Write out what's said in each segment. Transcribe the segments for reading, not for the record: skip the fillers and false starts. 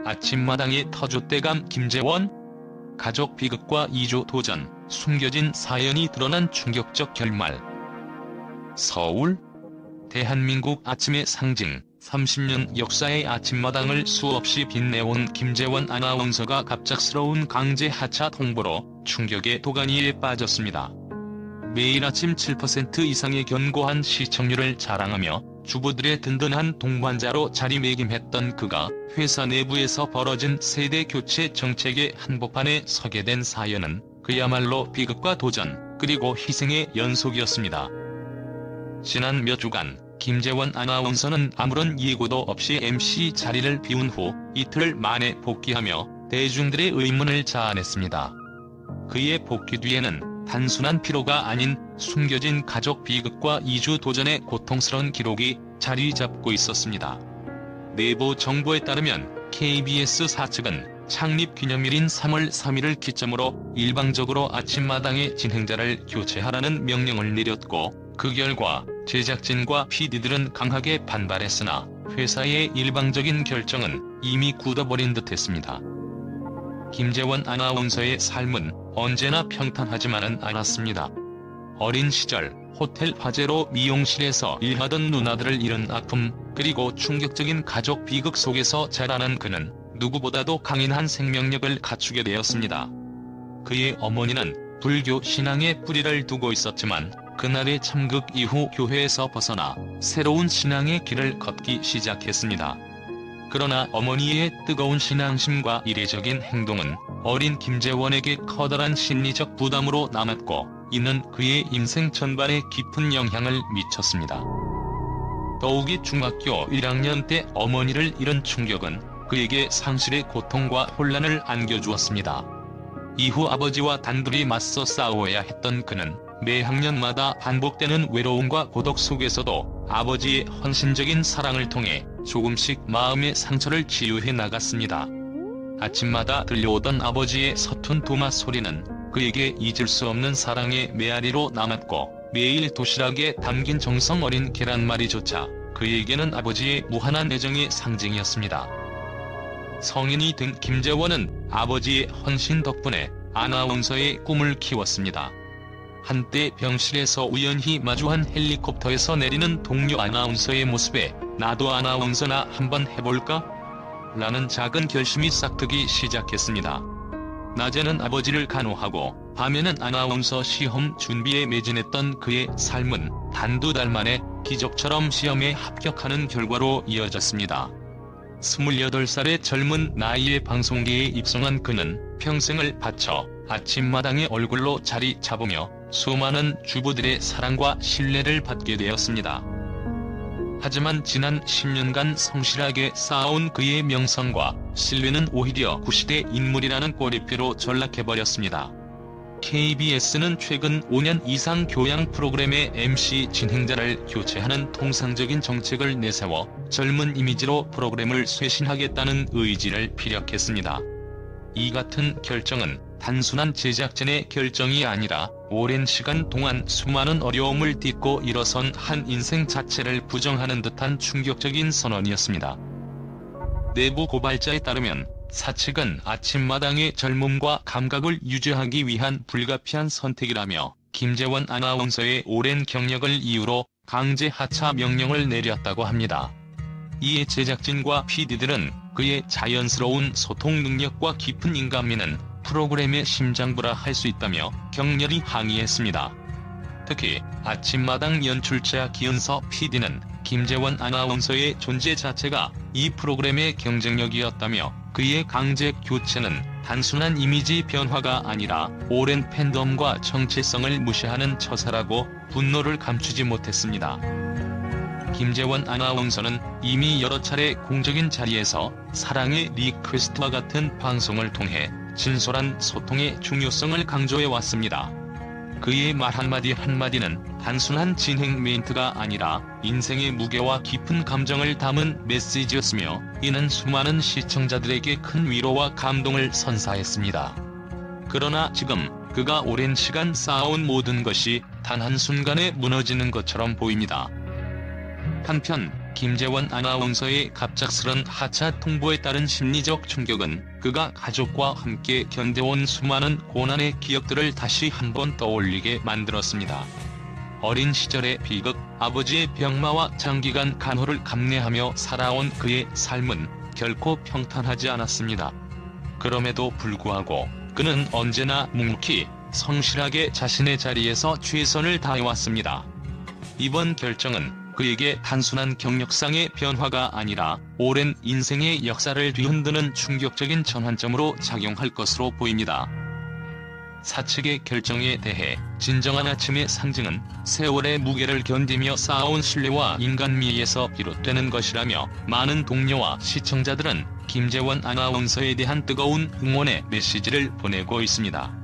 아침마당의 터줏대감 김재원? 가족 비극과 이주 도전, 숨겨진 사연이 드러난 충격적 결말. 서울? 대한민국 아침의 상징, 30년 역사의 아침마당을 수없이 빛내온 김재원 아나운서가 갑작스러운 강제 하차 통보로 충격의 도가니에 빠졌습니다. 매일 아침 7% 이상의 견고한 시청률을 자랑하며 주부들의 든든한 동반자로 자리매김했던 그가 회사 내부에서 벌어진 세대 교체 정책의 한복판에 서게 된 사연은 그야말로 비극과 도전, 그리고 희생의 연속이었습니다. 지난 몇 주간 김재원 아나운서는 아무런 예고도 없이 MC 자리를 비운 후 이틀 만에 복귀하며 대중들의 의문을 자아냈습니다. 그의 복귀 뒤에는 단순한 피로가 아닌 숨겨진 가족 비극과 이주 도전의 고통스러운 기록이 자리 잡고 있었습니다. 내부 정보에 따르면 KBS 사측은 창립기념일인 3월 3일을 기점으로 일방적으로 아침마당의 진행자를 교체하라는 명령을 내렸고, 그 결과 제작진과 PD들은 강하게 반발했으나 회사의 일방적인 결정은 이미 굳어버린 듯했습니다. 김재원 아나운서의 삶은 언제나 평탄하지만은 않았습니다. 어린 시절 호텔 화재로 미용실에서 일하던 누나들을 잃은 아픔, 그리고 충격적인 가족 비극 속에서 자라난 그는 누구보다도 강인한 생명력을 갖추게 되었습니다. 그의 어머니는 불교 신앙에 뿌리를 두고 있었지만 그날의 참극 이후 교회에서 벗어나 새로운 신앙의 길을 걷기 시작했습니다. 그러나 어머니의 뜨거운 신앙심과 이례적인 행동은 어린 김재원에게 커다란 심리적 부담으로 남았고, 이는 그의 인생 전반에 깊은 영향을 미쳤습니다. 더욱이 중학교 1학년 때 어머니를 잃은 충격은 그에게 상실의 고통과 혼란을 안겨주었습니다. 이후 아버지와 단둘이 맞서 싸워야 했던 그는 매 학년마다 반복되는 외로움과 고독 속에서도 아버지의 헌신적인 사랑을 통해 조금씩 마음의 상처를 치유해 나갔습니다. 아침마다 들려오던 아버지의 서툰 도마 소리는 그에게 잊을 수 없는 사랑의 메아리로 남았고, 매일 도시락에 담긴 정성 어린 계란말이조차 그에게는 아버지의 무한한 애정의 상징이었습니다. 성인이 된 김재원은 아버지의 헌신 덕분에 아나운서의 꿈을 키웠습니다. 한때 병실에서 우연히 마주한 헬리콥터에서 내리는 동료 아나운서의 모습에 나도 아나운서나 한번 해볼까? 라는 작은 결심이 싹트기 시작했습니다. 낮에는 아버지를 간호하고 밤에는 아나운서 시험 준비에 매진했던 그의 삶은 단두 달 만에 기적처럼 시험에 합격하는 결과로 이어졌습니다. 28살의 젊은 나이에 방송계에 입성한 그는 평생을 바쳐 아침마당의 얼굴로 자리 잡으며 수많은 주부들의 사랑과 신뢰를 받게 되었습니다. 하지만 지난 10년간 성실하게 쌓아온 그의 명성과 신뢰는 오히려 구시대 인물이라는 꼬리표로 전락해버렸습니다. KBS는 최근 5년 이상 교양 프로그램의 MC 진행자를 교체하는 통상적인 정책을 내세워 젊은 이미지로 프로그램을 쇄신하겠다는 의지를 피력했습니다. 이 같은 결정은 단순한 제작진의 결정이 아니라 오랜 시간 동안 수많은 어려움을 딛고 일어선 한 인생 자체를 부정하는 듯한 충격적인 선언이었습니다. 내부 고발자에 따르면 사측은 아침마당의 젊음과 감각을 유지하기 위한 불가피한 선택이라며 김재원 아나운서의 오랜 경력을 이유로 강제 하차 명령을 내렸다고 합니다. 이에 제작진과 PD들은 그의 자연스러운 소통 능력과 깊은 인간미는 프로그램의 심장부라 할 수 있다며 격렬히 항의했습니다. 특히 아침마당 연출자 기은서 PD는 김재원 아나운서의 존재 자체가 이 프로그램의 경쟁력이었다며 그의 강제 교체는 단순한 이미지 변화가 아니라 오랜 팬덤과 정체성을 무시하는 처사라고 분노를 감추지 못했습니다. 김재원 아나운서는 이미 여러 차례 공적인 자리에서 사랑의 리퀘스트와 같은 방송을 통해 진솔한 소통의 중요성을 강조해왔습니다. 그의 말 한마디 한마디는 단순한 진행 멘트가 아니라 인생의 무게와 깊은 감정을 담은 메시지였으며, 이는 수많은 시청자들에게 큰 위로와 감동을 선사했습니다. 그러나 지금 그가 오랜 시간 쌓아온 모든 것이 단 한순간에 무너지는 것처럼 보입니다. 한편 김재원 아나운서의 갑작스런 하차 통보에 따른 심리적 충격은 그가 가족과 함께 견뎌온 수많은 고난의 기억들을 다시 한번 떠올리게 만들었습니다. 어린 시절의 비극, 아버지의 병마와 장기간 간호를 감내하며 살아온 그의 삶은 결코 평탄하지 않았습니다. 그럼에도 불구하고 그는 언제나 묵묵히 성실하게 자신의 자리에서 최선을 다해왔습니다. 이번 결정은 그에게 단순한 경력상의 변화가 아니라 오랜 인생의 역사를 뒤흔드는 충격적인 전환점으로 작용할 것으로 보입니다. 사측의 결정에 대해 진정한 아침의 상징은 세월의 무게를 견디며 쌓아온 신뢰와 인간미에서 비롯되는 것이라며 많은 동료와 시청자들은 김재원 아나운서에 대한 뜨거운 응원의 메시지를 보내고 있습니다.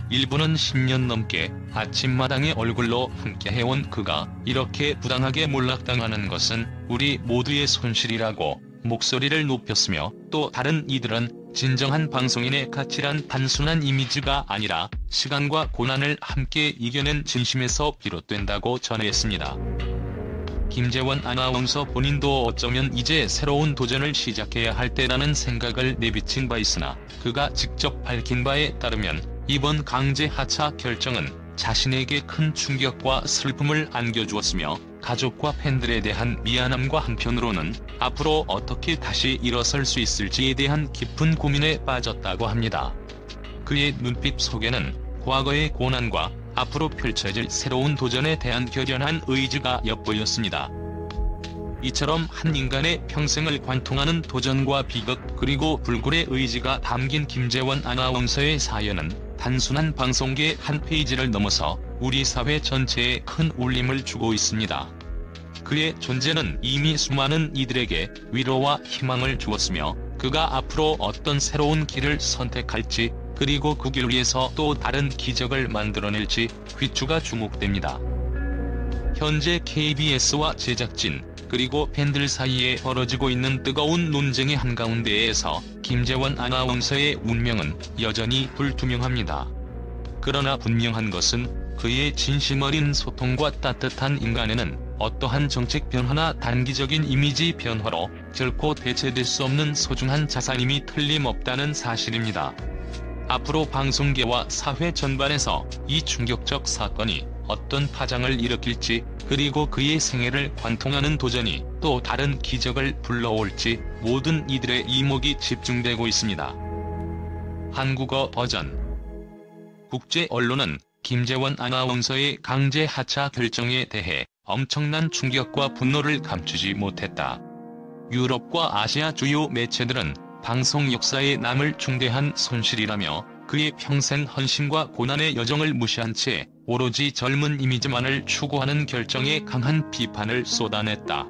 일부는 10년 넘게 아침마당의 얼굴로 함께해온 그가 이렇게 부당하게 몰락당하는 것은 우리 모두의 손실이라고 목소리를 높였으며, 또 다른 이들은 진정한 방송인의 가치란 단순한 이미지가 아니라 시간과 고난을 함께 이겨낸 진심에서 비롯된다고 전했습니다. 김재원 아나운서 본인도 어쩌면 이제 새로운 도전을 시작해야 할 때라는 생각을 내비친 바 있으나, 그가 직접 밝힌 바에 따르면 이번 강제 하차 결정은 자신에게 큰 충격과 슬픔을 안겨주었으며, 가족과 팬들에 대한 미안함과 한편으로는 앞으로 어떻게 다시 일어설 수 있을지에 대한 깊은 고민에 빠졌다고 합니다. 그의 눈빛 속에는 과거의 고난과 앞으로 펼쳐질 새로운 도전에 대한 결연한 의지가 엿보였습니다. 이처럼 한 인간의 평생을 관통하는 도전과 비극, 그리고 불굴의 의지가 담긴 김재원 아나운서의 사연은 단순한 방송계의 한 페이지를 넘어서 우리 사회 전체에 큰 울림을 주고 있습니다. 그의 존재는 이미 수많은 이들에게 위로와 희망을 주었으며, 그가 앞으로 어떤 새로운 길을 선택할지, 그리고 그 길 위에서 또 다른 기적을 만들어낼지 귀추가 주목됩니다. 현재 KBS와 제작진, 그리고 팬들 사이에 벌어지고 있는 뜨거운 논쟁의 한가운데에서 김재원 아나운서의 운명은 여전히 불투명합니다. 그러나 분명한 것은 그의 진심 어린 소통과 따뜻한 인간에는 어떠한 정책 변화나 단기적인 이미지 변화로 결코 대체될 수 없는 소중한 자산임이 틀림없다는 사실입니다. 앞으로 방송계와 사회 전반에서 이 충격적 사건이 어떤 파장을 일으킬지, 그리고 그의 생애를 관통하는 도전이 또 다른 기적을 불러올지 모든 이들의 이목이 집중되고 있습니다. 한국어 버전. 국제 언론은 김재원 아나운서의 강제 하차 결정에 대해 엄청난 충격과 분노를 감추지 못했다. 유럽과 아시아 주요 매체들은 방송 역사에 남을 중대한 손실이라며 그의 평생 헌신과 고난의 여정을 무시한 채 오로지 젊은 이미지만을 추구하는 결정에 강한 비판을 쏟아냈다.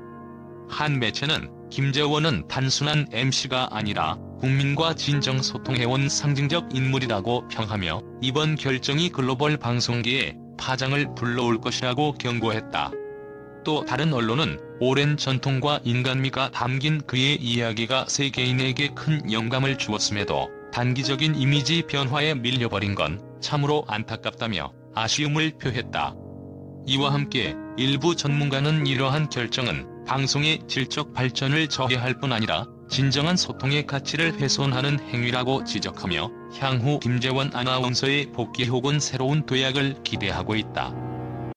한 매체는 김재원은 단순한 MC가 아니라 국민과 진정 소통해온 상징적 인물이라고 평하며 이번 결정이 글로벌 방송계에 파장을 불러올 것이라고 경고했다. 또 다른 언론은 오랜 전통과 인간미가 담긴 그의 이야기가 세계인에게 큰 영감을 주었음에도 단기적인 이미지 변화에 밀려버린 건 참으로 안타깝다며 아쉬움을 표했다. 이와 함께 일부 전문가는 이러한 결정은 방송의 질적 발전을 저해할 뿐 아니라 진정한 소통의 가치를 훼손하는 행위라고 지적하며 향후 김재원 아나운서의 복귀 혹은 새로운 도약을 기대하고 있다.